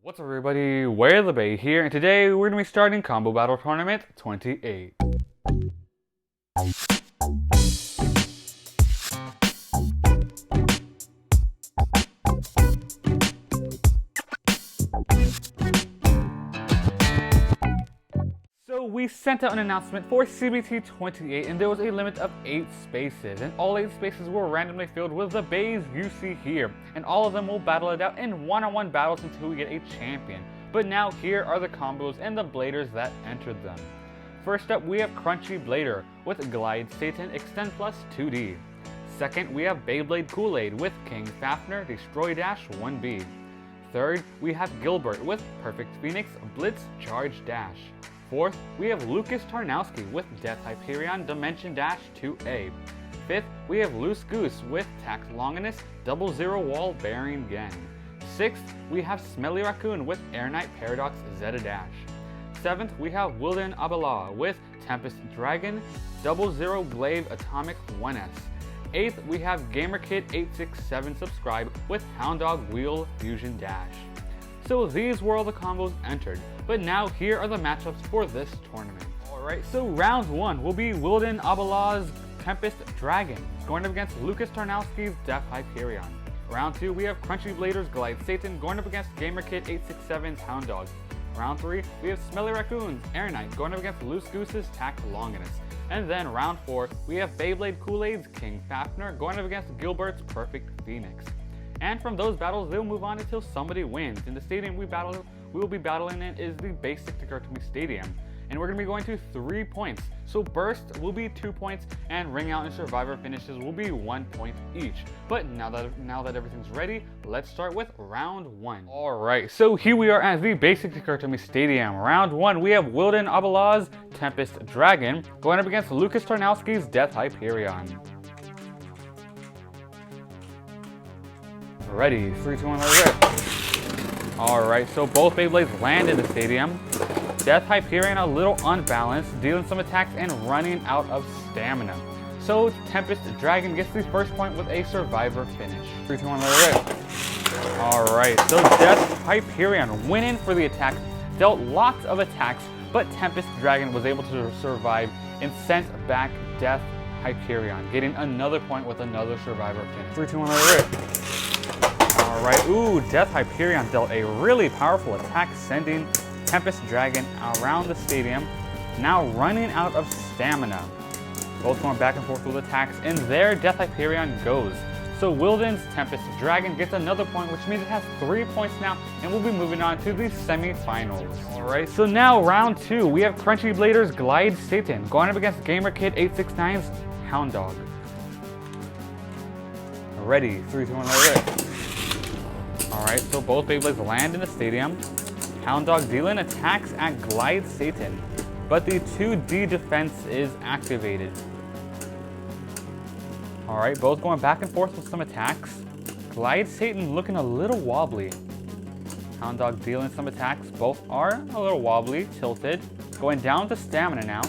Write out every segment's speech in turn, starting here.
What's up everybody, WayoftheBey here, and today we're going to be starting Combo Battle Tournament 28. So we sent out an announcement for CBT 28 and there was a limit of 8 spaces, and all 8 spaces were randomly filled with the bays you see here, and all of them will battle it out in one-on-one battles until we get a champion. But now here are the combos and the bladers that entered them. First up we have Crunchy Blader with Glide Satan Xtend plus 2D. Second we have Beyblade Kool Aid with King Fafnir Destroy Dash 1B. Third we have Gilbert with Perfect Phoenix Blitz Charge Dash. Fourth, we have Tarnowski with Death Hyperion Dimension Dash 2A. Fifth, we have Goose with Tact Longinus 00 Wall Bearing Gen. Sixth, we have Smelly Racoon with Air Knight Paradox Zeta Dash. Seventh, we have Wildan Abillah with Tempest Dragon 00 Glaive Atomic 1S. Eighth, we have GamerKid867 Subscribe with Hound Wheel Fusion Dash. So these were all the combos entered, but now here are the matchups for this tournament. Alright, so round 1 will be Wildan Abillah's Tempest Dragon going up against Tarnowski's Death Hyperion. Round 2 we have Crunchy Blader's Glide Satan going up against GamerKid867's Hound. Round 3 we have Smelly Raccoon's Air Knight going up against Goose's Tact Longinus. And then round 4 we have Beyblade Kool Aid's King Fafnir going up against Gilbert's Perfect Phoenix. And from those battles, they'll move on until somebody wins. In the stadium we will be battling in is the basic Takatomi Stadium. And we're going to be going to 3 points. So Burst will be 2 points, and Ring Out and Survivor finishes will be 1 point each. But now that everything's ready, let's start with round 1. Alright, so here we are at the basic Takatomi Stadium. Round 1, we have Wildan Abillah's Tempest Dragon going up against Tarnowski's Death Hyperion. Ready, 3, 2, 1, let's go. Alright, so both Beyblades land in the stadium. Death Hyperion a little unbalanced, dealing some attacks and running out of stamina. So Tempest Dragon gets the first point with a Survivor finish. 3, 2, 1, let's go. Alright, so Death Hyperion winning for the attack, dealt lots of attacks, but Tempest Dragon was able to survive and sent back Death Hyperion, getting another point with another Survivor finish. 3, 2, 1, let's go. Alright, ooh, Death Hyperion dealt a really powerful attack, sending Tempest Dragon around the stadium, now running out of stamina. Both going back and forth with attacks, and there Death Hyperion goes. So Wildan's Tempest Dragon gets another point, which means it has 3 points now, and we'll be moving on to the semi-finals. Alright, so now round 2, we have Crunchy Blader's Glide Satan going up against GamerKid869's Hound. Ready, 3, 2, 1, let's go. Alright, so both Beyblades land in the stadium. Hound dealing attacks at Glide Satan, but the 2D defense is activated. Alright, both going back and forth with some attacks. Glide Satan looking a little wobbly. Hound dealing some attacks. Both are a little wobbly, tilted. Going down to stamina now.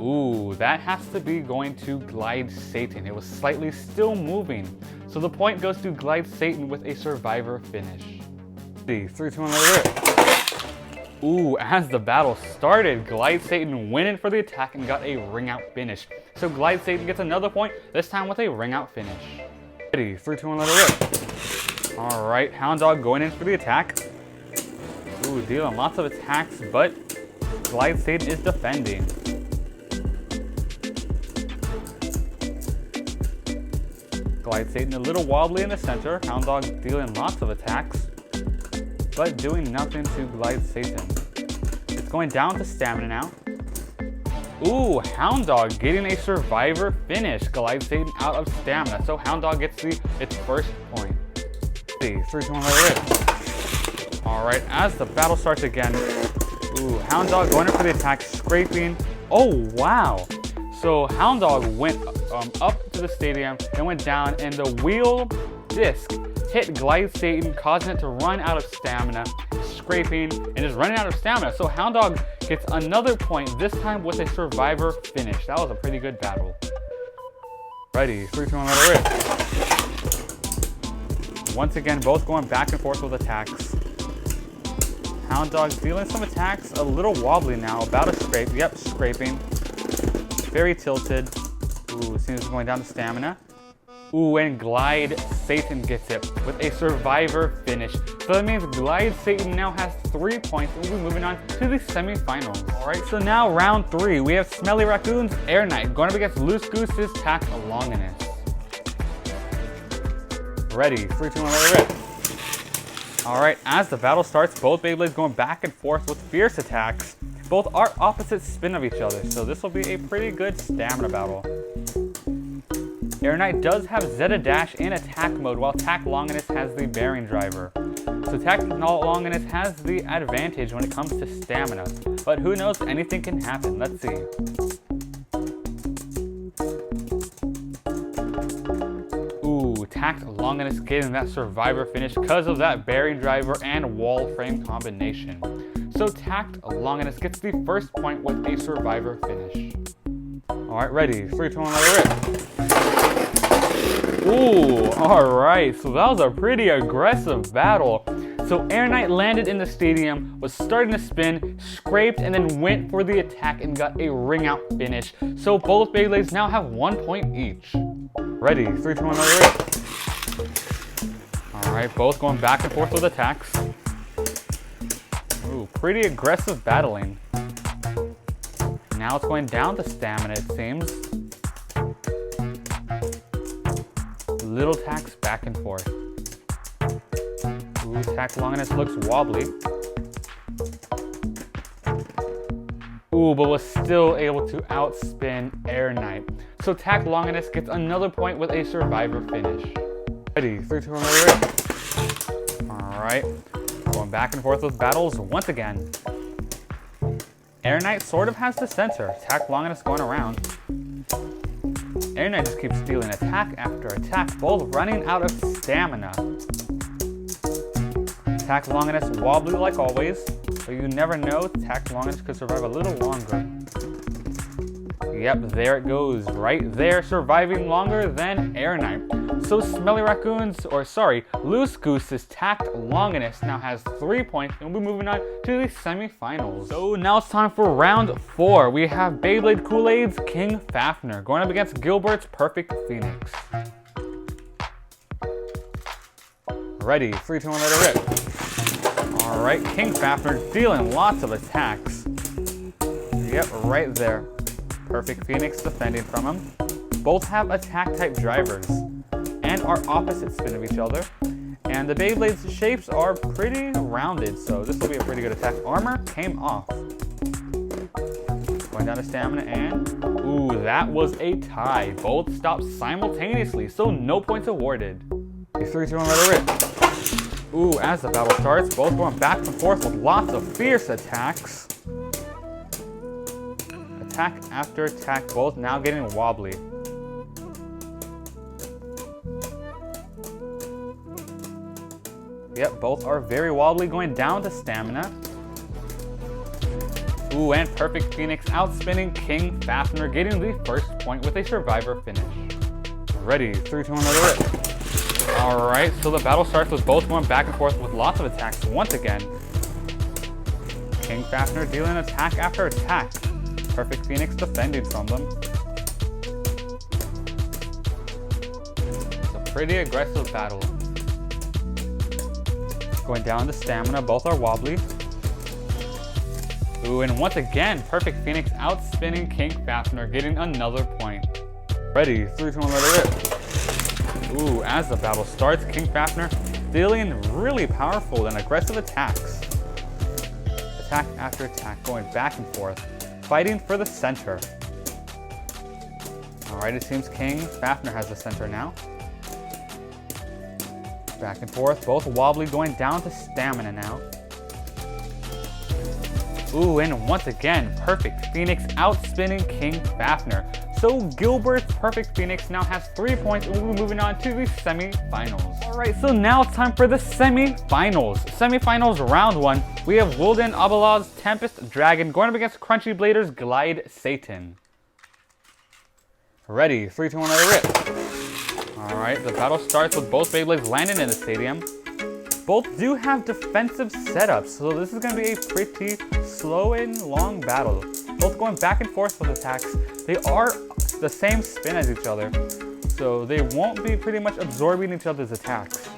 Ooh, that has to be going to Glide Satan. It was slightly still moving. So the point goes to Glide Satan with a Survivor finish. 3, 2, 1, let's go. Ooh, as the battle started, Glide Satan winning for the attack and got a ring out finish. So Glide Satan gets another point, this time with a ring out finish. Ready, 3, 2, 1, let's go. Alright, Hound going in for the attack. Ooh, dealing lots of attacks, but Glide Satan is defending. Glide Satan a little wobbly in the center. Hound dealing lots of attacks, but doing nothing to Glide Satan. It's going down to stamina now. Ooh, Hound getting a Survivor finish. Glide Satan out of stamina, so Hound gets its first point. 3, 2, 1, let's go. Alright, as the battle starts again. Ooh, Hound going in for the attack, scraping. Oh, wow. So Hound went up to the stadium and went down, and the wheel disc hit Glide Satan, causing it to run out of stamina, scraping, and just running out of stamina. So Hound gets another point, this time with a Survivor finish. That was a pretty good battle. Ready, 3, 2, 1, let it rip. Once again, both going back and forth with attacks. Hound Dog dealing some attacks, a little wobbly now, about to scrape. Yep, scraping. Very tilted. Ooh, seems it's going down to stamina. Ooh, and Glide Satan gets it with a survivor finish. So that means Glide Satan now has 3 points and we'll be moving on to the semifinals. Alright, so now round 3. We have Smelly Racoon's Air Knight going up against Loose Goose's Tact Longinus. Ready, 3, 2, 1, let it rip. Alright, as the battle starts, both Beyblades going back and forth with fierce attacks. Both are opposite spin of each other, so this will be a pretty good stamina battle. Air Knight does have Zeta Dash in attack mode, while Tact Longinus has the bearing driver. So Tact Longinus has the advantage when it comes to stamina, but who knows, anything can happen. Let's see. Ooh, Tact Longinus getting that survivor finish because of that bearing driver and wall frame combination. So Tact Longinus gets the first point with a survivor finish. Alright, ready, 3, 2, 1, let it rip. Ooh, alright, so that was a pretty aggressive battle. So Air Knight landed in the stadium, was starting to spin, scraped, and then went for the attack and got a ring out finish. So both Beyblades now have 1 point each. Ready, 3, 2, 1, let it rip. Alright, both going back and forth with attacks. Ooh, pretty aggressive battling. Now it's going down to stamina, it seems. Little tacks back and forth. Ooh, Tact Longinus looks wobbly. Ooh, but was still able to outspin Air Knight. So Tact Longinus gets another point with a survivor finish. Ready, 3, 2, 1, rip. Alright, going back and forth with battles once again. Air Knight sort of has the center, Tact Longinus going around. Air Knight just keeps stealing attack after attack, both running out of stamina. Tact Longinus wobbly like always, but you never know, Tact Longinus could survive a little longer. Yep, there it goes, right there, surviving longer than Air Knight. So Smelly Loose Goose's Tact Longinus now has 3 points, and we'll be moving on to the semifinals. So now it's time for round 4. We have Beyblade Kool Aid's King Fafnir going up against Gilbert's Perfect Phoenix. Ready, 3, 2, 1, let it rip. Alright, King Fafnir dealing lots of attacks. Yep, right there. Perfect Phoenix defending from him. Both have attack type drivers and are opposite spin of each other. And the Beyblade's shapes are pretty rounded, so this will be a pretty good attack. Armor came off. Going down to stamina and... Ooh, that was a tie. Both stopped simultaneously, so no points awarded. 3, 2, 1, let it rip. Ooh, as the battle starts, both going back and forth with lots of fierce attacks. Attack after attack, both now getting wobbly. Yep, both are very wobbly, going down to stamina. Ooh, and Perfect Phoenix outspinning King Fafnir, getting the first point with a survivor finish. Ready, 3, 2, 1, let it rip. Alright, so the battle starts with both going back and forth with lots of attacks once again. King Fafnir dealing attack after attack. Perfect Phoenix defending from them. It's a pretty aggressive battle. Going down to stamina, both are wobbly. Ooh, and once again, Perfect Phoenix outspinning King Fafnir, getting another point. Ready, 3, 2, 1, let it rip. Ooh, as the battle starts, King Fafnir dealing really powerful and aggressive attacks. Attack after attack, going back and forth, fighting for the center. Alright, it seems King Fafnir has the center now. Back and forth, both wobbly, going down to stamina now. Ooh, and once again, Perfect Phoenix outspinning King Fafnir. So Gilbert's Perfect Phoenix now has 3 points, and we'll be moving on to the semi-finals. Alright, so now it's time for the semi-finals. Semi-finals round 1, we have Wildan Abillah's Tempest Dragon going up against Crunchy Blader's Glide Satan. Ready, 3, 2, 1, let it rip. Alright, the battle starts with both Beyblades landing in the stadium. Both do have defensive setups, so this is going to be a pretty slow and long battle. Both going back and forth with attacks. They are the same spin as each other, so they won't be pretty much absorbing each other's attacks.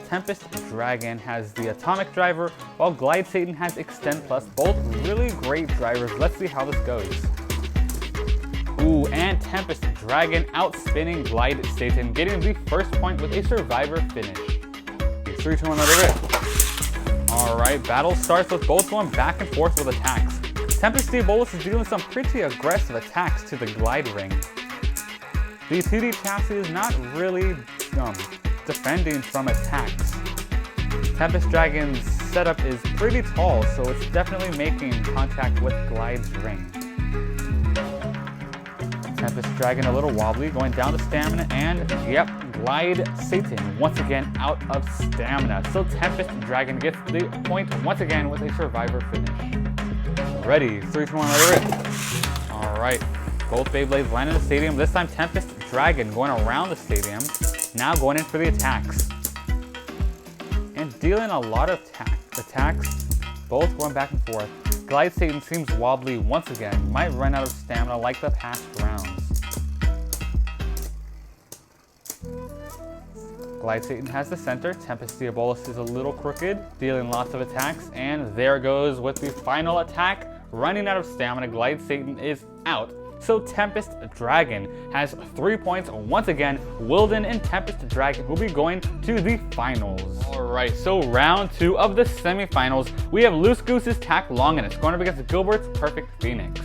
Tempest Dragon has the Atomic Driver, while Glide Satan has Xtend Plus. Both really great drivers. Let's see how this goes. Ooh, and Tempest Dragon outspinning Glide Satan, getting the first point with a survivor finish. 3, 2, 1, let it rip. Alright, battle starts with both going back and forth with attacks. Tempest Diabolus is dealing some pretty aggressive attacks to the Glide Ring. The 2D chassis is not really defending from attacks. Tempest Dragon's setup is pretty tall, so it's definitely making contact with Glide's ring. Tempest Dragon a little wobbly, going down to stamina, and yep, Glide Satan once again out of stamina. So Tempest Dragon gets the point once again with a survivor finish. Ready, 3, 2, 1, let it rip. Alright, both Beyblades land in the stadium. This time Tempest Dragon going around the stadium, now going in for the attacks. And dealing a lot of attacks, both going back and forth. Glide Satan seems wobbly once again, might run out of stamina like the past rounds. Glide Satan has the center, Tempest Diabolus is a little crooked, dealing lots of attacks, and there goes with the final attack. Running out of stamina, Glide Satan is out. So Tempest Dragon has 3 points once again. Wildan and Tempest Dragon will be going to the finals. Alright, so round 2 of the semifinals, we have Loose Goose's Tact Longinus going up against Gilbert's Perfect Phoenix.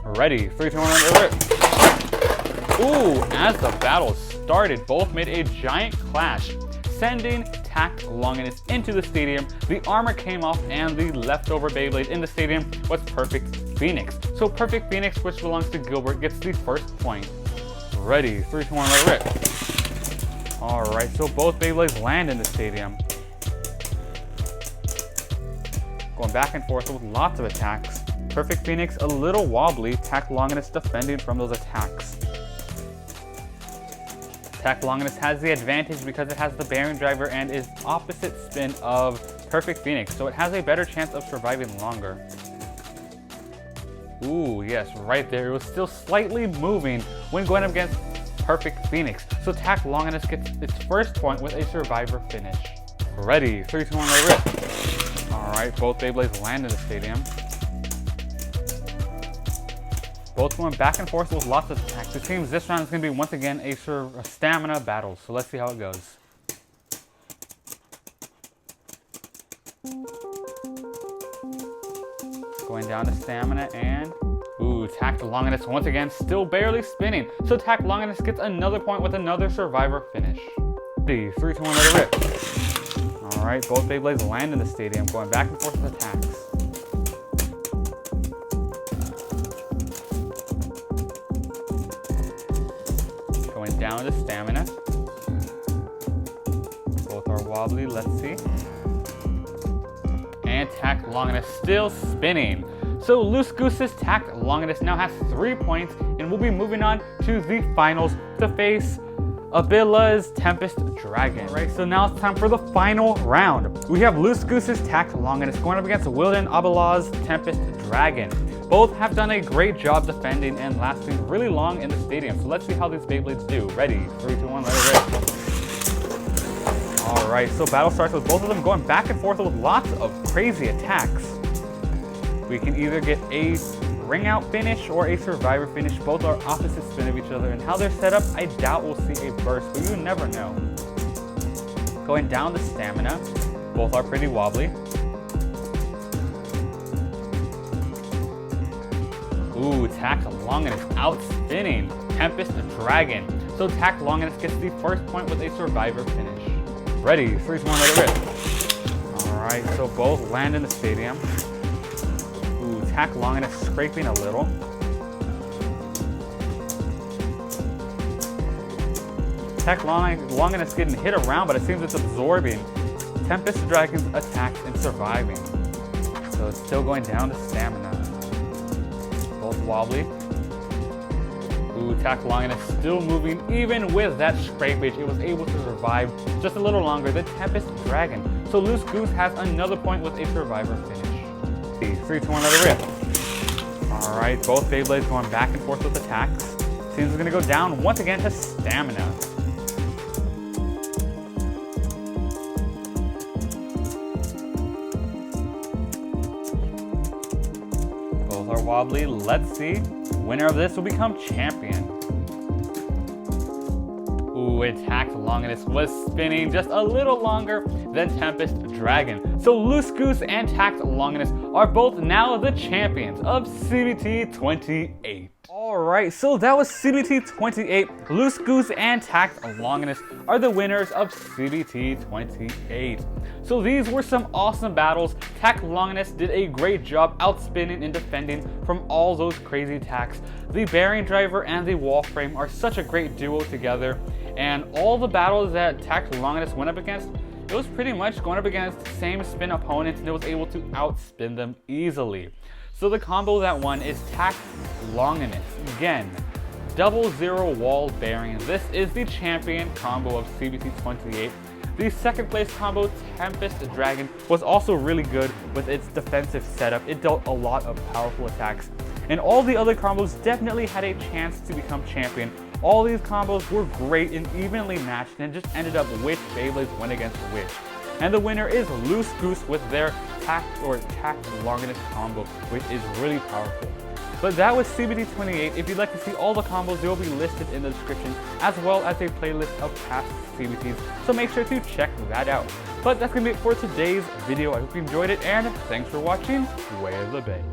Ready, 3, 2, 1, alert. Ooh, as the battle started, both made a giant clash, sending Tact Longinus into the stadium. The armor came off and the leftover Beyblade in the stadium was Perfect Phoenix. So Perfect Phoenix, which belongs to Gilbert, gets the first point. Ready, 3, 2, 1, let it rip. Alright, so both Beyblades land in the stadium. Going back and forth with lots of attacks. Perfect Phoenix a little wobbly, Tact Longinus defending from those attacks. Tact Longinus has the advantage because it has the bearing driver and is opposite spin of Perfect Phoenix, so it has a better chance of surviving longer. Ooh, yes, right there. It was still slightly moving when going up against Perfect Phoenix. So Tact Longinus gets its first point with a survivor finish. Ready, 3, 2, 1, let it rip. Alright, both Beyblades land in the stadium. Both going back and forth with lots of attacks. It seems this round is going to be once again a stamina battle, so let's see how it goes. Going down to stamina and ooh, Tact Longinus once again still barely spinning. So Tact Longinus gets another point with another survivor finish. 3, 2, 1, let it rip. Alright, both Beyblades land in the stadium, going back and forth with attacks. Going down to stamina. Both are wobbly, let's see. And Tact Longinus still spinning. So Loose Goose's Tact Longinus now has 3 points and will be moving on to the finals to face Abillah's Tempest Dragon. Alright, so now it's time for the final round. We have Loose Goose's Tact Longinus going up against Wildan Abillah's Tempest Dragon. Both have done a great job defending and lasting really long in the stadium. So let's see how these Beyblades do. Ready, 3, 2, 1, let it rip. Alright, so battle starts with both of them going back and forth with lots of crazy attacks. We can either get a ring out finish or a survivor finish. Both are opposite spin of each other, and how they're set up, I doubt we'll see a burst, but you never know. Going down to stamina, both are pretty wobbly. Ooh, Tact Longinus out spinning Tempest Dragon. So Tact Longinus gets the first point with a survivor finish. Ready, 3, 2, 1, let it rip. Alright, so both land in the stadium. Ooh, Tact Longinus scraping a little. Tact Longinus getting hit around, but it seems it's absorbing Tempest Dragon's attacks and surviving. So it's still going down to stamina. Both wobbly. Ooh, Tact Longinus still moving. Even with that scrapage, it was able to survive just a little longer than Tempest Dragon. So Loose Goose has another point with a survivor finish. 3, 2, 1, another rip. Alright, both Beyblades going back and forth with attacks. Seems it's going to go down once again to stamina. Both are wobbly. Let's see. Winner of this will become champion. Ooh, Tact Longinus was spinning just a little longer than Tempest Dragon. So Loose Goose and Tact Longinus are both now the champions of CBT 28. Alright, so that was CBT 28. Loose Goose and Tact Longinus are the winners of CBT 28. So these were some awesome battles. Tact Longinus did a great job outspinning and defending from all those crazy attacks. The bearing driver and the wall frame are such a great duo together, and all the battles that Tact Longinus went up against, it was pretty much going up against the same spin opponents, and it was able to outspin them easily. So the combo that won is Tact Longinus. Again, 00 wall bearing. This is the champion combo of CBT 28. The second place combo, Tempest Dragon, was also really good with its defensive setup. It dealt a lot of powerful attacks. And all the other combos definitely had a chance to become champion. All these combos were great and evenly matched, and just ended up which Beyblades went against which. And the winner is Loose Goose with their Tact Longinus combo, which is really powerful. But that was CBT 28. If you'd like to see all the combos, they will be listed in the description, as well as a playlist of past CBTs, so make sure to check that out. But that's going to be it for today's video. I hope you enjoyed it, and thanks for watching Way of the Bay.